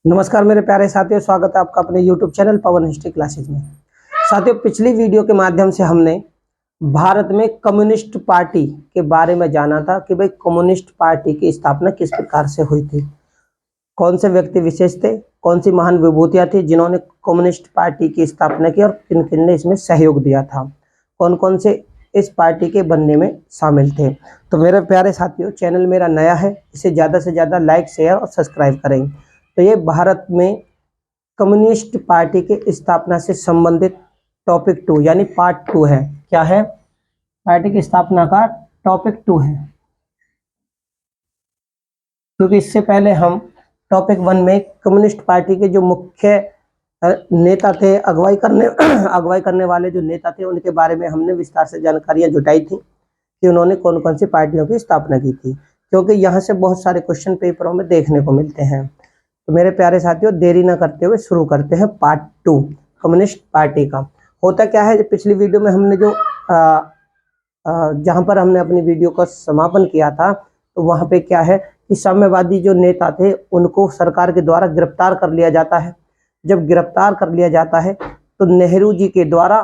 नमस्कार मेरे प्यारे साथियों, स्वागत है आपका अपने YouTube चैनल पवन हिस्ट्री क्लासेज में। साथियों, पिछली वीडियो के माध्यम से हमने भारत में कम्युनिस्ट पार्टी के बारे में जाना था कि भाई कम्युनिस्ट पार्टी की स्थापना किस प्रकार से हुई थी, कौन से व्यक्ति विशेष थे, कौन सी महान विभूतियां थी जिन्होंने कम्युनिस्ट पार्टी की स्थापना की और किन किन ने इसमें सहयोग दिया था, कौन कौन से इस पार्टी के बनने में शामिल थे। तो मेरे प्यारे साथियों, चैनल मेरा नया है, इसे ज़्यादा से ज़्यादा लाइक, शेयर और सब्सक्राइब करें। तो ये भारत में कम्युनिस्ट पार्टी के स्थापना से संबंधित टॉपिक 2 यानी पार्ट 2 है। क्या है? पार्टी की स्थापना का टॉपिक 2 है, क्योंकि इससे पहले हम टॉपिक 1 में कम्युनिस्ट पार्टी के जो मुख्य नेता थे, अगुवाई करने वाले जो नेता थे, उनके बारे में हमने विस्तार से जानकारियां जुटाई थी कि उन्होंने कौन कौन सी पार्टियों की स्थापना की थी, क्योंकि यहाँ से बहुत सारे क्वेश्चन पेपरों में देखने को मिलते हैं। तो मेरे प्यारे साथियों, देरी ना करते हुए शुरू करते हैं पार्ट 2 कम्युनिस्ट पार्टी का। होता क्या है, पिछली वीडियो में हमने जो जहां पर हमने अपनी वीडियो का समापन किया था, तो वहां पे क्या है कि साम्यवादी जो नेता थे उनको सरकार के द्वारा गिरफ्तार कर लिया जाता है। जब गिरफ्तार कर लिया जाता है तो नेहरू जी के द्वारा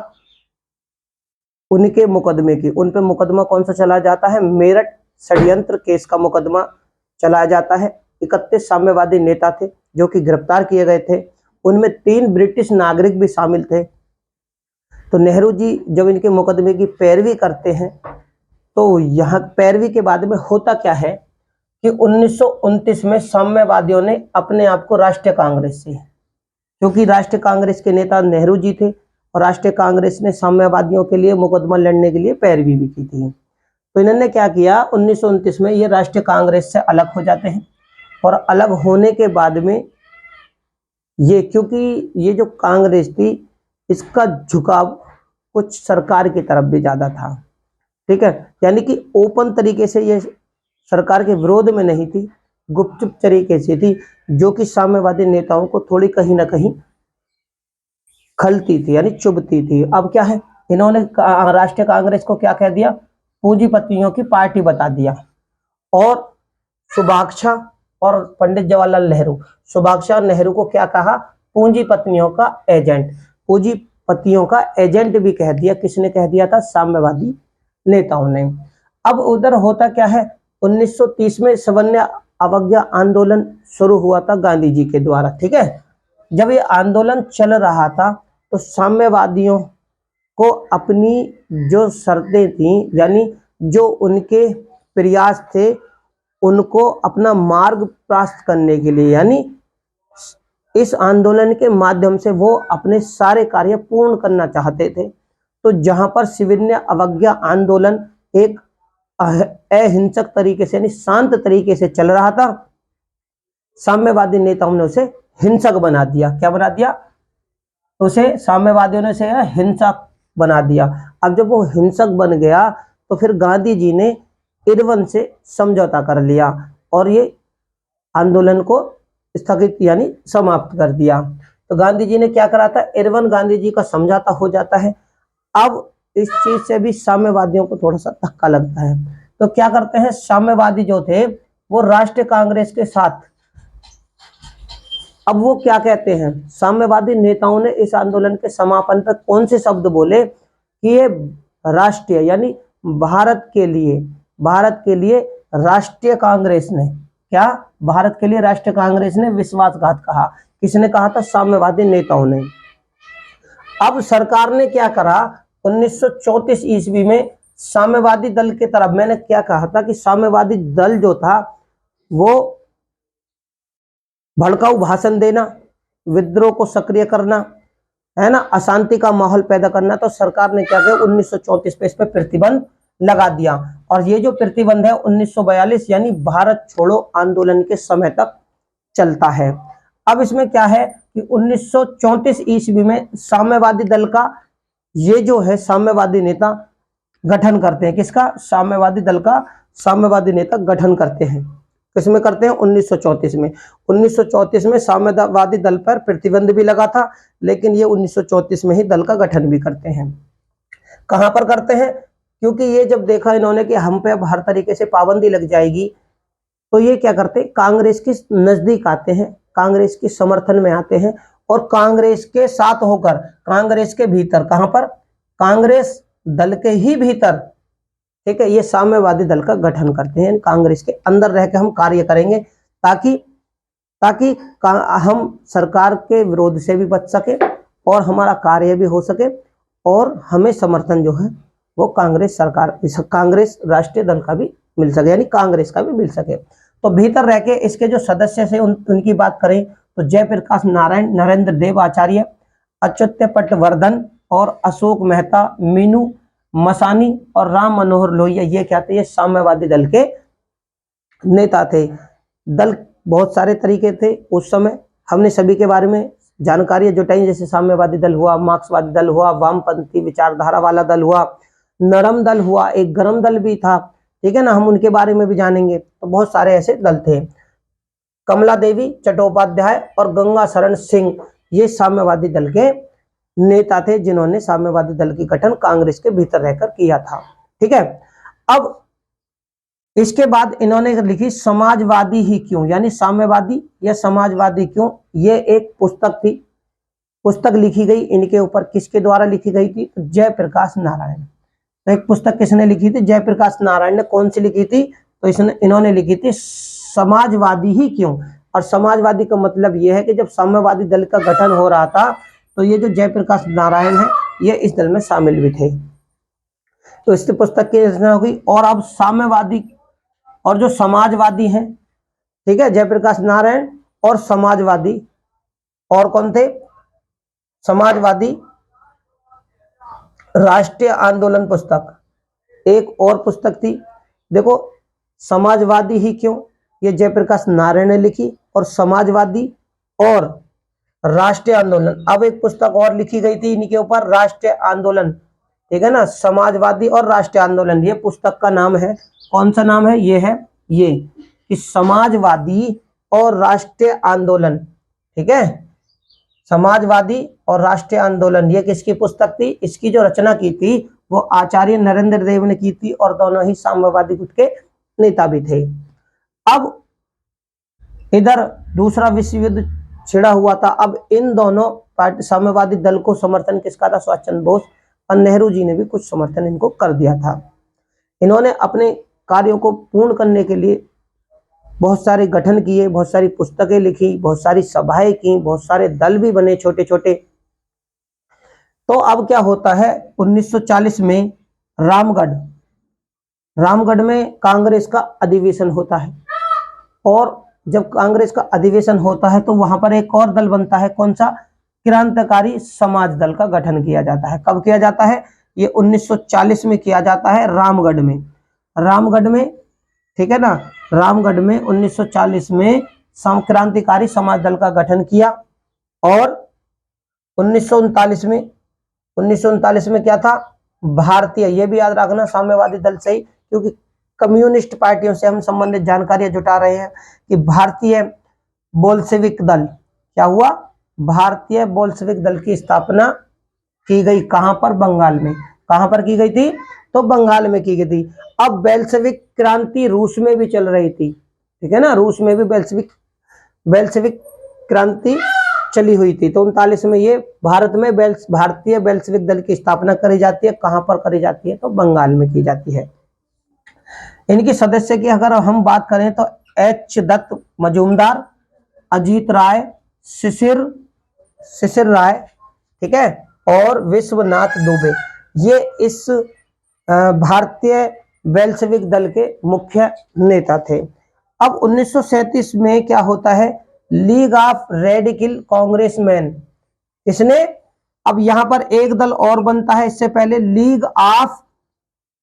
उनके मुकदमे की उन पे मुकदमा कौन सा चला जाता है? मेरठ षड्यंत्र केस का मुकदमा चलाया जाता है। 31 साम्यवादी नेता थे जो कि गिरफ्तार किए गए थे, उनमें 3 ब्रिटिश नागरिक भी शामिल थे। तो नेहरू जी जब इनके मुकदमे की पैरवी करते हैं, तो यहाँ पैरवी के बाद में होता क्या है कि 1929 में साम्यवादियों ने अपने आप को राष्ट्रीय कांग्रेस से, क्योंकि राष्ट्रीय कांग्रेस के नेता नेहरू जी थे और राष्ट्रीय कांग्रेस ने साम्यवादियों के लिए मुकदमा लड़ने के लिए पैरवी भी की थी, तो इन्होंने क्या किया, 1929 में ये राष्ट्रीय कांग्रेस से अलग हो जाते हैं। और अलग होने के बाद में ये, क्योंकि ये जो कांग्रेस थी इसका झुकाव कुछ सरकार की तरफ भी ज्यादा था, ठीक है, यानी कि ओपन तरीके से ये सरकार के विरोध में नहीं थी, गुपचुप तरीके से थी, जो कि साम्यवादी नेताओं को थोड़ी कहीं ना कहीं खलती थी, यानी चुभती थी। अब क्या है, इन्होंने राष्ट्रीय कांग्रेस को क्या कह दिया? पूंजीपतियों की पार्टी बता दिया। और सुभाषा और पंडित जवाहरलाल नेहरू, सुभाषा और नेहरू को क्या कहा? पूंजीपतियों का एजेंट। पूंजीपतियों का एजेंट भी कह दिया। किसने कह दिया था? साम्यवादी नेताओं ने। अब उधर होता क्या है, 1930 में सवर्ण अवज्ञा आंदोलन शुरू हुआ था गांधी जी के द्वारा, ठीक है। जब ये आंदोलन चल रहा था तो साम्यवादियों को अपनी जो शर्तें थी, यानी जो उनके प्रयास थे, उनको अपना मार्ग प्राप्त करने के लिए, यानी इस आंदोलन के माध्यम से वो अपने सारे कार्य पूर्ण करना चाहते थे। तो जहां पर सवर्ण अवज्ञा आंदोलन एक अहिंसक तरीके से, यानी शांत तरीके से चल रहा था, साम्यवादी नेताओं ने उसे हिंसक बना दिया। क्या बना दिया? उसे साम्यवादियों ने उसे हिंसक बना दिया। अब जब वो हिंसक बन गया तो फिर गांधी जी ने इरविन से समझौता कर लिया और ये आंदोलन को स्थगित यानी समाप्त कर दिया। तो गांधी जी ने क्या करा था? इरविन गांधी जी का समझौता हो जाता है। अब इस चीज से भी साम्यवादियों को थोड़ा सा धक्का लगता है, तो क्या करते हैं, साम्यवादी जो थे वो राष्ट्रीय कांग्रेस के साथ, अब वो क्या कहते हैं, साम्यवादी नेताओं ने इस आंदोलन के समापन पर कौन से शब्द बोले कि ये राष्ट्रीय यानी भारत के लिए राष्ट्रीय कांग्रेस ने, क्या भारत के लिए राष्ट्रीय कांग्रेस ने विश्वासघात कहा। किसने कहा था? साम्यवादी नेताओं ने। अब सरकार ने क्या करा, 1934 ईस्वी में साम्यवादी दल के तरफ, मैंने क्या कहा था कि साम्यवादी दल जो था वो भड़काऊ भाषण देना, विद्रोह को सक्रिय करना, है ना, अशांति का माहौल पैदा करना, तो सरकार ने क्या किया, 1934 पे इस पे प्रतिबंध लगा दिया। और ये जो प्रतिबंध है 1942 यानी भारत छोड़ो आंदोलन के समय तक चलता है। अब इसमें क्या है कि 1934 ईस्वी में साम्यवादी दल का ये जो है साम्यवादी नेता गठन करते हैं। किसका? साम्यवादी दल का साम्यवादी नेता गठन करते हैं। किसमें करते हैं? 1934 में। 1934 में साम्यवादी दल पर प्रतिबंध भी लगा था, लेकिन ये 1934 में ही दल का गठन भी करते हैं। कहां पर करते हैं? क्योंकि ये जब देखा इन्होंने कि हम पे अब हर तरीके से पाबंदी लग जाएगी, तो ये क्या करते हैं, कांग्रेस के नजदीक आते हैं। कांग्रेस के समर्थन में आते हैं और कांग्रेस के साथ होकर, कांग्रेस के भीतर, कहां पर, कांग्रेस दल के ही भीतर, ठीक है, ये साम्यवादी दल का गठन करते हैं। कांग्रेस के अंदर रह के हम कार्य करेंगे ताकि हम सरकार के विरोध से भी बच सके और हमारा कार्य भी हो सके और हमें समर्थन जो है वो कांग्रेस राष्ट्रीय दल का भी मिल सके, यानी कांग्रेस का भी मिल सके। तो भीतर रह के इसके जो सदस्य से उनकी बात करें तो जयप्रकाश नारायण, नरेंद्र देव आचार्य, अच्युत पटवर्धन और अशोक मेहता, मीनू मसानी और राम मनोहर लोहिया, ये क्या थे, ये साम्यवादी दल के नेता थे। दल बहुत सारे तरीके थे उस समय, हमने सभी के बारे में जानकारी जुटाई, जैसे साम्यवादी दल हुआ, मार्क्सवादी दल हुआ, वामपंथी विचारधारा वाला दल हुआ, नरम दल हुआ, एक गरम दल भी था, ठीक है ना, हम उनके बारे में भी जानेंगे। तो बहुत सारे ऐसे दल थे। कमला देवी चट्टोपाध्याय और गंगा शरण सिंह, ये साम्यवादी दल के नेता थे जिन्होंने साम्यवादी दल की गठन कांग्रेस के भीतर रहकर किया था, ठीक है। अब इसके बाद इन्होंने लिखी समाजवादी ही क्यों, यानी साम्यवादी या समाजवादी क्यों, ये एक पुस्तक थी। पुस्तक लिखी गई इनके ऊपर, किसके द्वारा लिखी गई थी, तो जयप्रकाश नारायण। तो एक पुस्तक किसने लिखी थी, जयप्रकाश नारायण ने। कौन सी लिखी थी, तो इन्होंने लिखी थी समाजवादी ही क्यों। और समाजवादी का मतलब यह है कि जब साम्यवादी दल का गठन हो रहा था तो ये जो जयप्रकाश नारायण है ये इस दल में शामिल भी थे। तो इस पुस्तक की रचना हो गई। और अब साम्यवादी और जो समाजवादी हैं, ठीक है, जयप्रकाश नारायण और समाजवादी, और कौन थे, समाजवादी राष्ट्रीय आंदोलन पुस्तक, एक और पुस्तक थी। देखो, समाजवादी ही क्यों, ये जयप्रकाश नारायण ने लिखी, और समाजवादी और राष्ट्रीय आंदोलन, अब एक पुस्तक और लिखी गई थी इनके ऊपर, राष्ट्रीय आंदोलन, ठीक है ना, समाजवादी और राष्ट्रीय आंदोलन, ये पुस्तक का नाम है। कौन सा नाम है, ये है ये कि समाजवादी और राष्ट्रीय आंदोलन, ठीक है, समाजवादी और राष्ट्रीय आंदोलन, ये किसकी पुस्तक थी, इसकी जो रचना की थी वो आचार्य नरेंद्र देव ने की थी और दोनों ही साम्यवादी गुट के नेता भी थे। अब इधर दूसरा विश्व युद्ध छिड़ा हुआ था। अब इन दोनों पार्टी साम्यवादी दल को समर्थन किसका था, सुभाष चंद्र बोस, और नेहरू जी ने भी कुछ समर्थन इनको कर दिया था। इन्होंने अपने कार्यों को पूर्ण करने के लिए बहुत सारे गठन किए, बहुत सारी पुस्तकें लिखी, बहुत सारी सभाएं की, बहुत सारे दल भी बने छोटे छोटे। तो अब क्या होता है, 1940 में रामगढ़ में कांग्रेस का अधिवेशन होता है। और जब कांग्रेस का अधिवेशन होता है तो वहां पर एक और दल बनता है, कौन सा, क्रांतिकारी समाज दल का गठन किया जाता है। कब किया जाता है, ये 1940 में किया जाता है, रामगढ़ में, ठीक है ना, रामगढ़ में 1940 में क्रांतिकारी समाज दल का गठन किया। और 1939 में क्या था, भारतीय, ये भी याद रखना, साम्यवादी दल से ही, क्योंकि कम्युनिस्ट पार्टियों से हम संबंधित जानकारियां जुटा रहे हैं कि भारतीय बोल्शेविक दल, क्या हुआ, भारतीय बोल्शेविक दल की स्थापना की गई, कहां पर, बंगाल में। कहां पर की गई थी, तो बंगाल में की गई थी। अब बेल्शेविक क्रांति रूस में भी चल रही थी, ठीक है ना, रूस में भी बेल्शेविक क्रांति चली हुई थी। तो 39 में ये भारत में भारतीय बेल्शेविक दल की स्थापना करी जाती है। कहां पर करी जाती है, तो बंगाल में की जाती है। इनके सदस्य की अगर हम बात करें तो एच दत्त मजूमदार, अजीत राय, शिशिर राय, ठीक है, और विश्वनाथ दुबे, ये इस भारतीय बेल्शेविक दल के मुख्य नेता थे। अब 1937 में क्या होता है, लीग ऑफ रेडिकल कांग्रेसमैन, इसने, अब यहां पर एक दल और बनता है इससे पहले, लीग ऑफ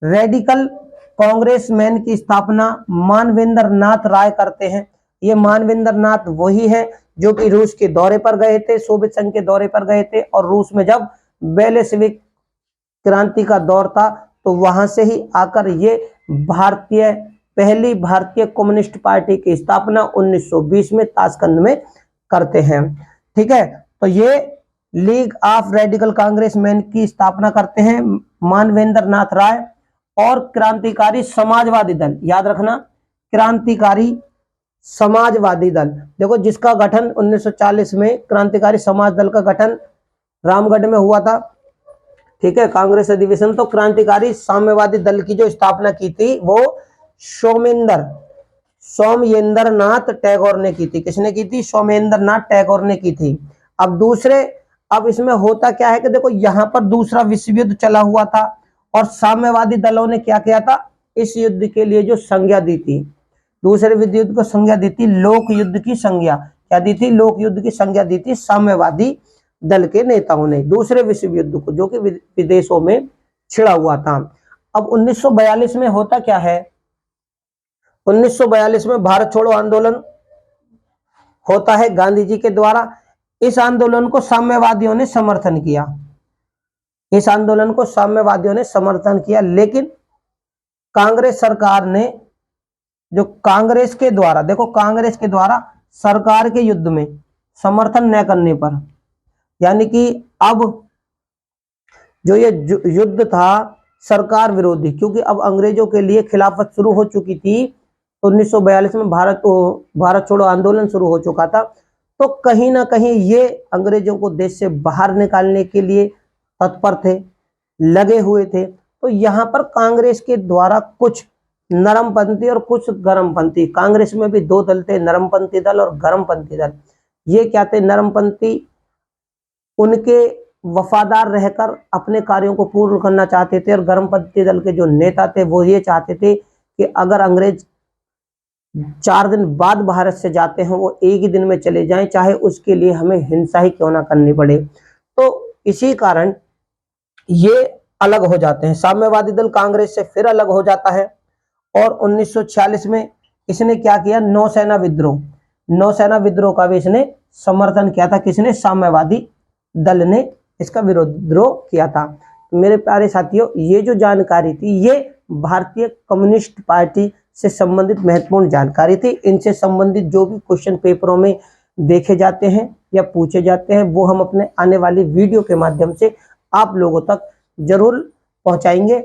रेडिकल कांग्रेसमैन की स्थापना मानवेंद्र नाथ राय करते हैं। ये मानवेंद्र नाथ वही है जो कि रूस के दौरे पर गए थे, सोवियत संघ के दौरे पर गए थे, और रूस में जब बेल्शेविक क्रांति का दौर था तो वहां से ही आकर ये पहली भारतीय कम्युनिस्ट पार्टी की स्थापना 1920 में ताशकंद में करते हैं, ठीक है। तो ये लीग ऑफ रेडिकल कांग्रेसमैन की स्थापना करते हैं मानवेंद्र नाथ राय। और क्रांतिकारी समाजवादी दल, याद रखना, क्रांतिकारी समाजवादी दल, देखो जिसका गठन 1940 में क्रांतिकारी समाज दल का गठन रामगढ़ में हुआ था, ठीक है, कांग्रेस अधिवेशन। तो क्रांतिकारी साम्यवादी दल की जो स्थापना की थी वो सोमेंद्र नाथ टैगोर ने की थी। किसने की थी? सोमेंद्र नाथ टैगोर ने की थी। अब इसमें होता क्या है कि देखो यहाँ पर दूसरा विश्व युद्ध चला हुआ था और साम्यवादी दलों ने क्या किया था, इस युद्ध के लिए जो संज्ञा दी थी, दूसरे विश्व युद्ध को संज्ञा दी थी लोक युद्ध की संज्ञा। क्या दी थी? लोक युद्ध की संज्ञा दी थी साम्यवादी दल के नेताओं ने दूसरे विश्व युद्ध को, जो कि विदेशों में छिड़ा हुआ था। अब 1942 में होता क्या है, 1942 में भारत छोड़ो आंदोलन होता है गांधी जी के द्वारा। इस आंदोलन को साम्यवादियों ने समर्थन किया, इस आंदोलन को साम्यवादियों ने समर्थन किया, लेकिन कांग्रेस सरकार ने, जो कांग्रेस के द्वारा, देखो कांग्रेस के द्वारा सरकार के युद्ध में समर्थन न करने पर, यानी कि अब जो ये युद्ध था सरकार विरोधी, क्योंकि अब अंग्रेजों के लिए खिलाफत शुरू हो चुकी थी, 1942 में भारत छोड़ो आंदोलन शुरू हो चुका था। तो कहीं ना कहीं ये अंग्रेजों को देश से बाहर निकालने के लिए तत्पर थे, लगे हुए थे। तो यहाँ पर कांग्रेस के द्वारा कुछ नरमपंथी और कुछ गर्मपंथी, कांग्रेस में भी दो दल थे, नरमपंथी दल और गर्मपंथी दल। ये क्या थे? नरमपंथी उनके वफादार रहकर अपने कार्यों को पूर्ण करना चाहते थे, और गर्मपंथी दल के जो नेता थे वो ये चाहते थे कि अगर अंग्रेज 4 दिन बाद भारत से जाते हैं वो एक ही दिन में चले जाएं, चाहे उसके लिए हमें हिंसा ही क्यों ना करनी पड़े। तो इसी कारण ये अलग हो जाते हैं, साम्यवादी दल कांग्रेस से फिर अलग हो जाता है। और 1946 में इसने क्या किया? नौसेना विद्रोह का भी इसने समर्थन किया था। किसने? साम्यवादी दल ने इसका विद्रोह किया था। मेरे प्यारे साथियों, ये जो जानकारी थी ये भारतीय कम्युनिस्ट पार्टी से संबंधित महत्वपूर्ण जानकारी थी। इनसे संबंधित जो भी क्वेश्चन पेपरों में देखे जाते हैं या पूछे जाते हैं वो हम अपने आने वाली वीडियो के माध्यम से आप लोगों तक जरूर पहुंचाएंगे।